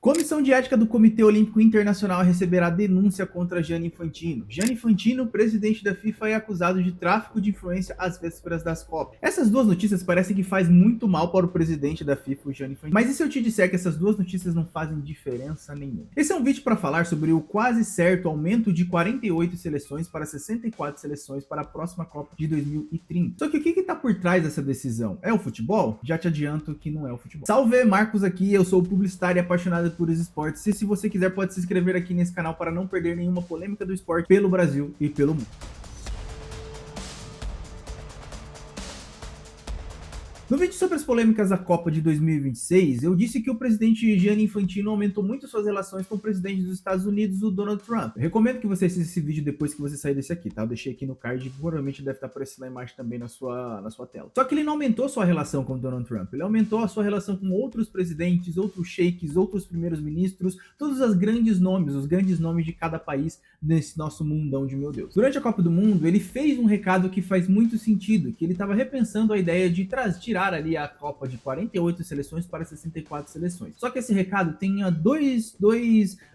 Comissão de Ética do Comitê Olímpico Internacional receberá denúncia contra Gianni Infantino. Gianni Infantino, presidente da FIFA, é acusado de tráfico de influência às vésperas das Copas. Essas duas notícias parecem que faz muito mal para o presidente da FIFA, o Gianni Infantino. Mas e se eu te disser que essas duas notícias não fazem diferença nenhuma? Esse é um vídeo para falar sobre o quase certo aumento de 48 seleções para 64 seleções para a próxima Copa de 2030. Só que o que está por trás dessa decisão? É o futebol? Já te adianto que não é o futebol. Salve, Marcos aqui, eu sou publicitário e apaixonado por os esportes. E se você quiser, pode se inscrever aqui nesse canal para não perder nenhuma polêmica do esporte pelo Brasil e pelo mundo. No vídeo sobre as polêmicas da Copa de 2026, eu disse que o presidente Gianni Infantino aumentou muito suas relações com o presidente dos Estados Unidos, o Donald Trump. Eu recomendo que você assista esse vídeo depois que você sair desse aqui, tá? Eu deixei aqui no card e provavelmente deve estar aparecendo a imagem também na sua tela. Só que ele não aumentou sua relação com o Donald Trump, ele aumentou a sua relação com outros presidentes, outros sheiks, outros primeiros ministros, todos os grandes nomes de cada país nesse nosso mundão de meu Deus. Durante a Copa do Mundo, ele fez um recado que faz muito sentido, que ele estava repensando a ideia de tirar ali a Copa de 48 seleções para 64 seleções. Só que esse recado tinha dois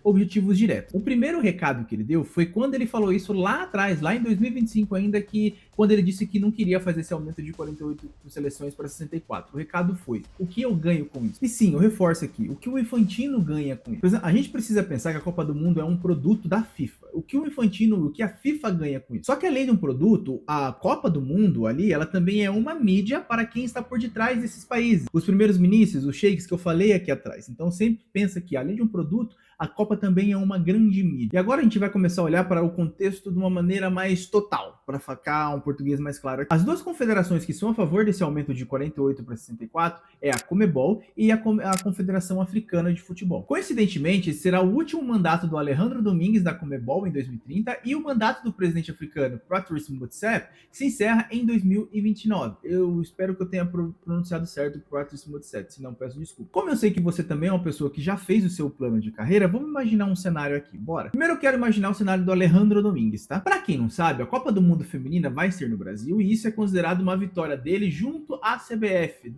objetivos diretos. O primeiro recado que ele deu foi quando ele falou isso lá atrás, lá em 2025 ainda, que quando ele disse que não queria fazer esse aumento de 48 seleções para 64. O recado foi: o que eu ganho com isso? E sim, eu reforço aqui, o que o Infantino ganha com isso? A gente precisa pensar que a Copa do Mundo é um produto da FIFA. O que o Infantino, o que a FIFA ganha com isso? Só que além de um produto, a Copa do Mundo ali, ela também é uma mídia para quem está por detrás desses países. Os primeiros ministros, os sheiks que eu falei aqui atrás. Então sempre pensa que além de um produto, a Copa também é uma grande mídia. E agora a gente vai começar a olhar para o contexto de uma maneira mais total, para ficar um português mais claro aqui. As duas confederações que são a favor desse aumento de 48 para 64 é a Comebol e a Confederação Africana de Futebol. Coincidentemente, esse será o último mandato do Alejandro Domingues da Comebol em 2030 e o mandato do presidente africano Patrice Motsepe se encerra em 2029. Eu espero que eu tenha pronunciado certo Patrice Motsepe, se não peço desculpa. Como eu sei que você também é uma pessoa que já fez o seu plano de carreira, vamos imaginar um cenário aqui, bora? Primeiro eu quero imaginar o cenário do Alejandro Domingues, tá? Pra quem não sabe, a Copa do Mundo Feminina vai ser no Brasil e isso é considerado uma vitória dele junto à CBF,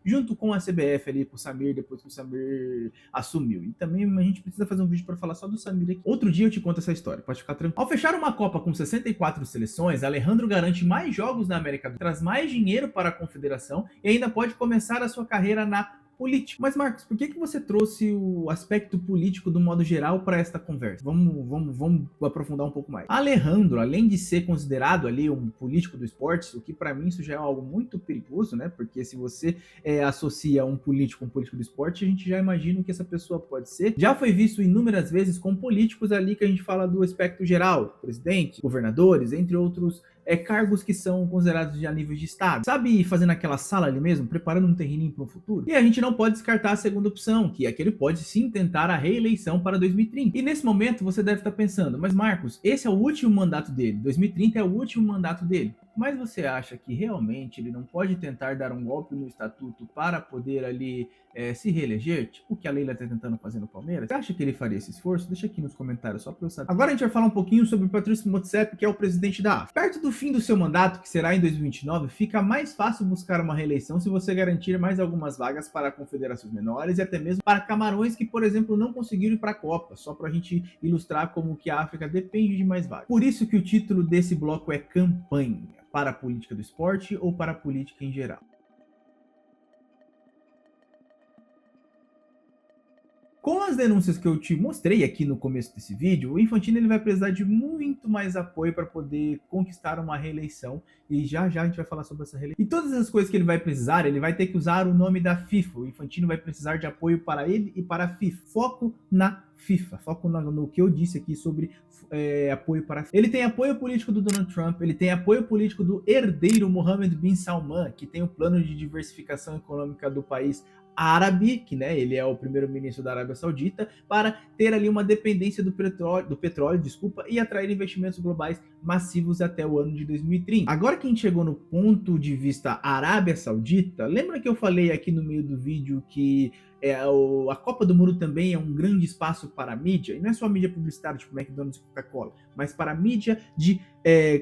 junto com a CBF ali pro Samir, depois que o Samir assumiu. E também a gente precisa fazer um vídeo para falar só do Samir aqui. Outro dia eu te conto essa história, pode ficar tranquilo. Ao fechar uma Copa com 64 seleções, Alejandro garante mais jogos na América do Sul, traz mais dinheiro para a confederação e ainda pode começar a sua carreira na político. Mas Marcos, por que você trouxe o aspecto político do modo geral para esta conversa? Vamos aprofundar um pouco mais. Alejandro, além de ser considerado ali um político do esporte, o que para mim isso já é algo muito perigoso, né? Porque se você associa um político do esporte, a gente já imagina o que essa pessoa pode ser. Já foi visto inúmeras vezes com políticos ali que a gente fala do aspecto geral, presidente, governadores, entre outros cargos que são considerados a nível de estado. Sabe, fazendo aquela sala ali mesmo, preparando um terreninho para o futuro? E a gente não pode descartar a segunda opção, que é que ele pode sim tentar a reeleição para 2030. E nesse momento você deve estar pensando, mas Marcos, esse é o último mandato dele, 2030 é o último mandato dele. Mas você acha que realmente ele não pode tentar dar um golpe no estatuto para poder ali se reeleger? Tipo o que a Leila está tentando fazer no Palmeiras? Você acha que ele faria esse esforço? Deixa aqui nos comentários só para eu saber. Agora a gente vai falar um pouquinho sobre o Patrice Motsepe, que é o presidente da AFA. Perto do fim do seu mandato, que será em 2029, fica mais fácil buscar uma reeleição se você garantir mais algumas vagas para confederações menores e até mesmo para Camarões que, por exemplo, não conseguiram ir para a Copa, só para a gente ilustrar como que a África depende de mais vagas. Por isso que o título desse bloco é Campanha. Para a política do esporte ou para a política em geral? Com as denúncias que eu te mostrei aqui no começo desse vídeo, o Infantino ele vai precisar de muito mais apoio para poder conquistar uma reeleição e já a gente vai falar sobre essa reeleição. E todas as coisas que ele vai precisar, ele vai ter que usar o nome da FIFA. O Infantino vai precisar de apoio para ele e para a FIFA. Foco na FIFA, foco no que eu disse aqui sobre apoio para a FIFA. Ele tem apoio político do Donald Trump, ele tem apoio político do herdeiro Mohammed bin Salman, que tem o plano de diversificação econômica do país árabe, que ele é o primeiro-ministro da Arábia Saudita, para ter ali uma dependência do petróleo, e atrair investimentos globais massivos até o ano de 2030. Agora que a gente chegou no ponto de vista Arábia Saudita, lembra que eu falei aqui no meio do vídeo que A Copa do Mundo também é um grande espaço para a mídia, e não é só a mídia publicitária, tipo McDonald's e Coca-Cola, mas para a mídia de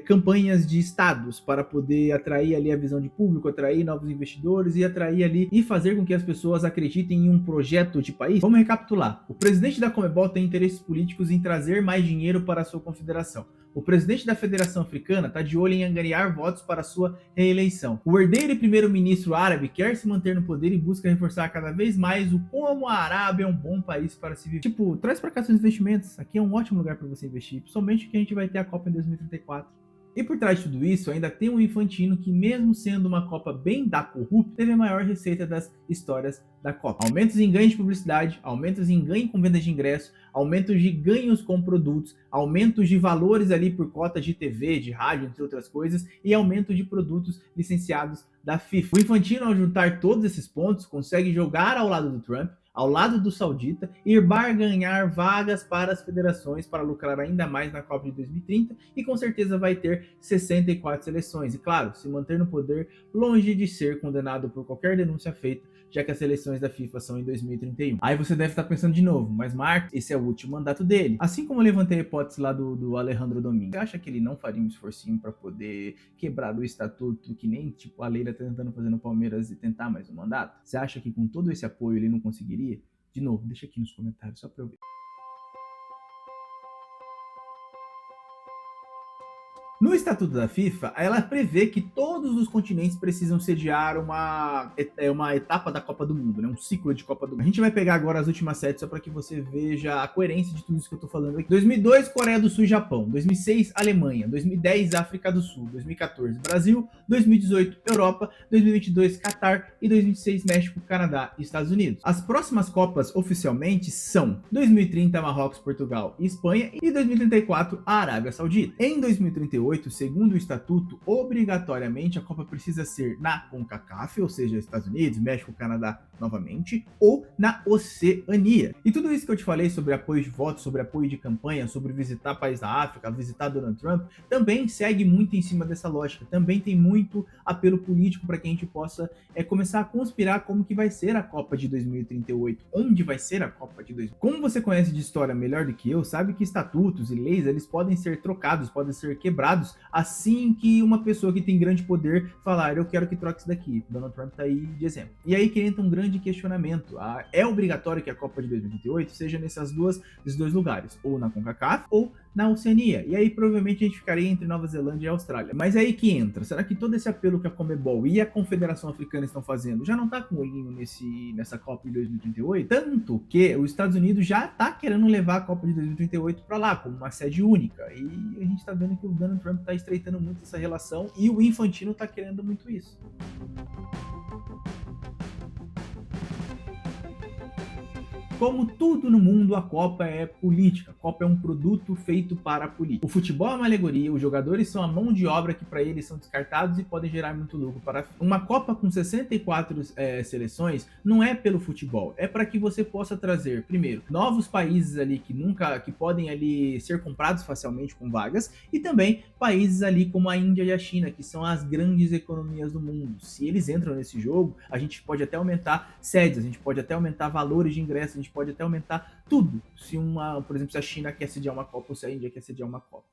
campanhas de estados, para poder atrair ali a visão de público, atrair novos investidores e atrair ali e fazer com que as pessoas acreditem em um projeto de país. Vamos recapitular. O presidente da Conmebol tem interesses políticos em trazer mais dinheiro para a sua confederação. O presidente da Federação Africana está de olho em angariar votos para sua reeleição. O herdeiro e primeiro-ministro árabe quer se manter no poder e busca reforçar cada vez mais o como a Arábia é um bom país para se viver. Tipo, traz para cá seus investimentos. Aqui é um ótimo lugar para você investir, principalmente que a gente vai ter a Copa em 2034. E por trás de tudo isso, ainda tem um Infantino que, mesmo sendo uma Copa bem da corrupta, teve a maior receita das histórias da Copa. Aumentos em ganhos de publicidade, aumentos em ganho com vendas de ingresso, aumentos de ganhos com produtos, aumentos de valores ali por cotas de TV, de rádio, entre outras coisas, e aumento de produtos licenciados da FIFA. O Infantino, ao juntar todos esses pontos, consegue jogar ao lado do Trump, ao lado do saudita, e barganhar vagas para as federações para lucrar ainda mais na Copa de 2030 e com certeza vai ter 64 seleções. E claro, se manter no poder longe de ser condenado por qualquer denúncia feita, já que as eleições da FIFA são em 2031. Aí você deve estar pensando de novo, mas Marcos, esse é o último mandato dele. Assim como eu levantei a hipótese lá do Alejandro Domingues, você acha que ele não faria um esforcinho para poder quebrar o estatuto, que nem tipo a Leila tá tentando fazer no Palmeiras e tentar mais um mandato? Você acha que com todo esse apoio ele não conseguiria? De novo, deixa aqui nos comentários só para eu ver. No Estatuto da FIFA, ela prevê que todos os continentes precisam sediar uma etapa da Copa do Mundo, né? Um ciclo de Copa do Mundo. A gente vai pegar agora as últimas 7 só para que você veja a coerência de tudo isso que eu tô falando aqui. 2002, Coreia do Sul e Japão. 2006, Alemanha. 2010, África do Sul. 2014, Brasil. 2018, Europa. 2022, Catar. E 2026, México, Canadá e Estados Unidos. As próximas Copas oficialmente são 2030, Marrocos, Portugal e Espanha. E 2034, a Arábia Saudita. Em 2038, segundo o estatuto, obrigatoriamente a Copa precisa ser na CONCACAF, ou seja, Estados Unidos, México, Canadá novamente, ou na Oceania. E tudo isso que eu te falei sobre apoio de votos, sobre apoio de campanha, sobre visitar país da África, visitar Donald Trump, também segue muito em cima dessa lógica. Também tem muito apelo político para que a gente possa começar a conspirar como que vai ser a Copa de 2038, onde vai ser a Copa de 2038. Como você conhece de história melhor do que eu, sabe que estatutos e leis, eles podem ser trocados, podem ser quebrados assim que uma pessoa que tem grande poder falar, eu quero que troque isso daqui. Donald Trump tá aí de exemplo. E aí que entra um grande questionamento. É obrigatório que a Copa de 2028 seja nesses dois lugares, ou na CONCACAF ou na Oceania. E aí provavelmente a gente ficaria entre Nova Zelândia e Austrália. Mas é aí que entra. Será que todo esse apelo que a Conmebol e a Confederação Africana estão fazendo já não tá com o olhinho nessa Copa de 2038? Tanto que os Estados Unidos já tá querendo levar a Copa de 2038 para lá, como uma sede única. E a gente tá vendo que o Donald Trump tá estreitando muito essa relação e o Infantino tá querendo muito isso. Como tudo no mundo, a Copa é política. A Copa é um produto feito para a política. O futebol é uma alegoria, os jogadores são a mão de obra que para eles são descartados e podem gerar muito lucro para a FIFA. Uma Copa com 64 seleções não é pelo futebol, é para que você possa trazer, primeiro, novos países ali que podem ali ser comprados facilmente com vagas, e também países ali como a Índia e a China, que são as grandes economias do mundo. Se eles entram nesse jogo, a gente pode até aumentar sedes, a gente pode até aumentar valores de ingresso, a gente pode até aumentar tudo. Por exemplo, se a China quer sediar uma Copa ou se a Índia quer sediar uma Copa.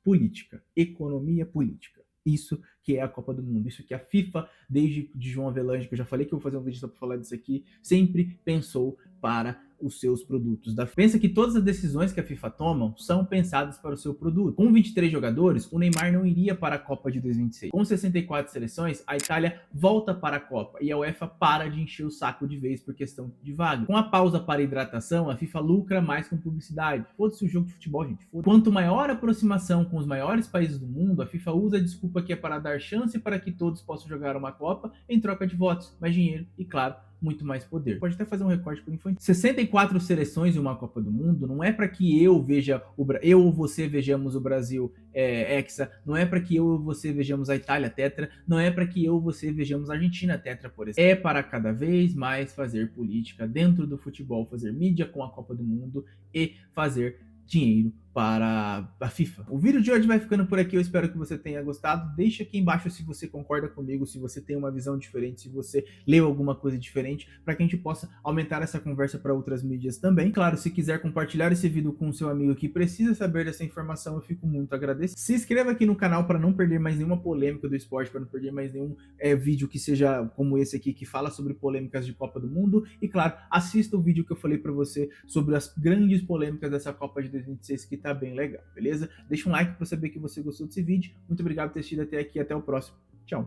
Política, economia política. Isso que é a Copa do Mundo, isso que a FIFA, desde de João Avelange, que eu já falei que eu vou fazer um vídeo só para falar disso aqui, sempre pensou para os seus produtos. Pensa que todas as decisões que a FIFA toma são pensadas para o seu produto. Com 23 jogadores, o Neymar não iria para a Copa de 2026. Com 64 seleções, a Itália volta para a Copa e a UEFA para de encher o saco de vez por questão de vaga. Com a pausa para hidratação, a FIFA lucra mais com publicidade. Foda-se o jogo de futebol, gente. Quanto maior a aproximação com os maiores países do mundo, a FIFA usa a desculpa que é para dar chance para que todos possam jogar uma Copa em troca de votos, mais dinheiro e, claro, muito mais poder. Pode até fazer um recorte para o infantil. 64 seleções em uma Copa do Mundo não é para que eu ou você vejamos o Brasil hexa, não é para que eu ou você vejamos a Itália tetra, não é para que eu ou você vejamos a Argentina tetra, por exemplo. É para cada vez mais fazer política dentro do futebol, fazer mídia com a Copa do Mundo e fazer dinheiro para a FIFA. O vídeo de hoje vai ficando por aqui, eu espero que você tenha gostado. Deixa aqui embaixo se você concorda comigo, se você tem uma visão diferente, se você leu alguma coisa diferente, para que a gente possa aumentar essa conversa para outras mídias também. Claro, se quiser compartilhar esse vídeo com o seu amigo que precisa saber dessa informação, eu fico muito agradecido. Se inscreva aqui no canal para não perder mais nenhuma polêmica do esporte, para não perder mais nenhum vídeo que seja como esse aqui, que fala sobre polêmicas de Copa do Mundo. E claro, assista o vídeo que eu falei para você sobre as grandes polêmicas dessa Copa de 2026, que tá bem legal, beleza? Deixa um like para saber que você gostou desse vídeo. Muito obrigado por ter assistido até aqui, até o próximo.